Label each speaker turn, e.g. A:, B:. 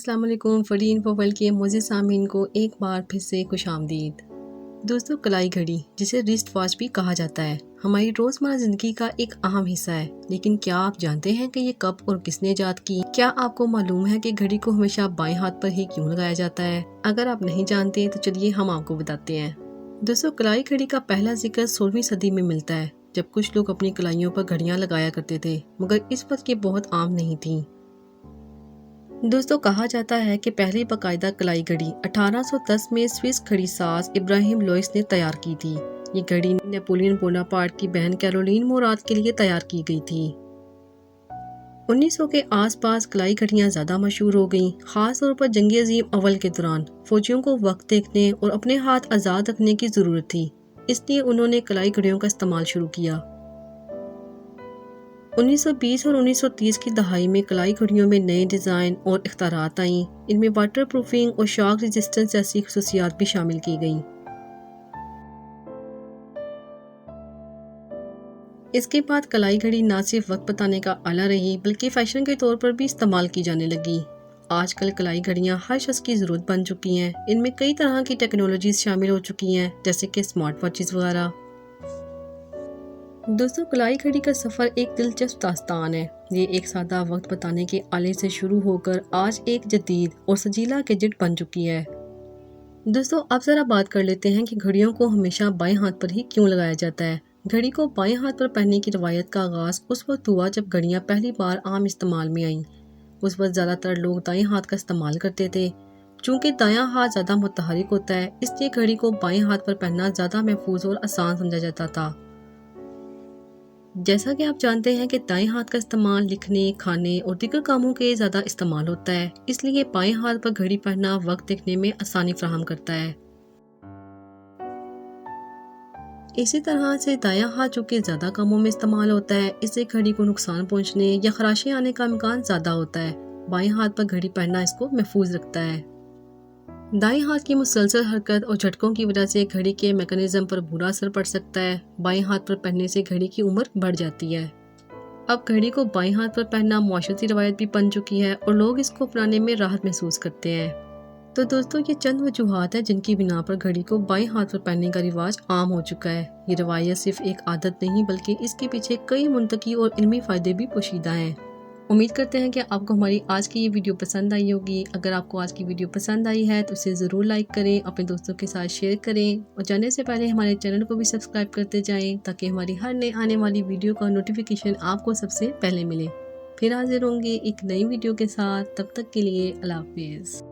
A: अस्सलाम वालेकुम। फरी इन्फो वर्ल्ड के मोअज़्ज़िज़ सामीन को एक बार फिर से खुश आमदीद। दोस्तों, कलाई घड़ी जिसे रिस्ट वॉच भी कहा जाता है हमारी रोज़मर्रा ज़िंदगी का एक अहम हिस्सा है। लेकिन क्या आप जानते हैं कि ये कब और किसने ईजाद की? क्या आपको मालूम है कि घड़ी को हमेशा बाएं हाथ पर ही क्यों लगाया जाता है? अगर आप नहीं जानते तो चलिए हम आपको बताते हैं। दोस्तों, कलाई घड़ी का पहला जिक्र 16वीं सदी में मिलता है, जब कुछ लोग अपनी कलाइयों पर घड़ियां लगाया करते थे, मगर इस वक्त ये बहुत आम नहीं थी। दोस्तों, कहा जाता है कि पहली बाकायदा कलाई घड़ी 1810 में स्विस घड़ी साज इब्राहिम लुईस ने तैयार की थी। ये घड़ी नेपोलियन बोनापार्ट की बहन कैरोलीन मुराद के लिए तैयार की गई थी। 1900 के आसपास कलाई घड़ियां ज्यादा मशहूर हो गईं, खास तौर पर जंग अजीम अव्वल के दौरान फौजियों को वक्त देखने और अपने हाथ आज़ाद रखने की ज़रूरत थी, इसलिए उन्होंने कलाई घड़ियों का इस्तेमाल शुरू किया। 1920 और 1930 की दहाई में कलाई घड़ियों में नए डिज़ाइन और इख्तियारात आईं। इनमें वाटर प्रूफिंग और शॉक रेजिस्टेंस जैसी खसूसियात भी शामिल की गईं। इसके बाद कलाई घड़ी न सिर्फ वक्त बताने का आला रही, बल्कि फैशन के तौर पर भी इस्तेमाल की जाने लगी। आजकल कलाई घड़ियां हर शख्स की ज़रूरत बन चुकी हैं। इनमें कई तरह की टेक्नोलॉजीज शामिल हो चुकी हैं, जैसे कि स्मार्ट वॉचेस वगैरह। दोस्तों, कलाई घड़ी का सफ़र एक दिलचस्प दास्तान है। ये एक सादा वक्त बताने के आले से शुरू होकर आज एक जदीद और सजीला गैजेट बन चुकी है। दोस्तों, अब ज़रा बात कर लेते हैं कि घड़ियों को हमेशा बाएं हाथ पर ही क्यों लगाया जाता है। घड़ी को बाएं हाथ पर पहनने की रवायत का आगाज़ उस वक्त हुआ जब घड़ियां पहली बार आम इस्तेमाल में आईं। उस वक्त ज़्यादातर लोग दाएं हाथ का इस्तेमाल करते थे। चूँकि दायां हाथ ज़्यादा मुतहरिक होता है, इसलिए घड़ी को बाएं हाथ पर पहनना ज़्यादा महफूज और आसान समझा जाता था। जैसा कि आप जानते हैं कि दाएं हाथ का इस्तेमाल लिखने, खाने और दीगर कामों के ज़्यादा इस्तेमाल होता है, इसलिए बाएं हाथ पर घड़ी पहनना वक्त देखने में आसानी फराहम करता है। इसी तरह से दायां हाथ चूँकि ज़्यादा कामों में इस्तेमाल होता है, इससे घड़ी को नुकसान पहुंचने या खराशें आने का इम्कान ज़्यादा होता है। बाएं हाथ पर घड़ी पहनना इसको महफूज रखता है। दाएं हाथ की मुसलसल हरकत और झटकों की वजह से घड़ी के मैकेनिज्म पर बुरा असर पड़ सकता है। बाएं हाथ पर पहनने से घड़ी की उम्र बढ़ जाती है। अब घड़ी को बाएं हाथ पर पहनना मुआशरती रवायत भी बन चुकी है और लोग इसको अपनाने में राहत महसूस करते हैं। तो दोस्तों, ये चंद वजूहात है जिनकी बिना पर घड़ी को बाएं हाथ पर पहनने का रिवाज आम हो चुका है। ये रवायत सिर्फ एक आदत नहीं, बल्कि इसके पीछे कई मुंतकी और इल्मी फ़ायदे भी पोशीदा हैं। उम्मीद करते हैं कि आपको हमारी आज की ये वीडियो पसंद आई होगी। अगर आपको आज की वीडियो पसंद आई है तो इसे ज़रूर लाइक करें, अपने दोस्तों के साथ शेयर करें और जाने से पहले हमारे चैनल को भी सब्सक्राइब करते जाएं, ताकि हमारी हर नए आने वाली वीडियो का नोटिफिकेशन आपको सबसे पहले मिले। फिर हाजिर होंगे एक नई वीडियो के साथ। तब तक के लिए अल्लाह हाफिज़।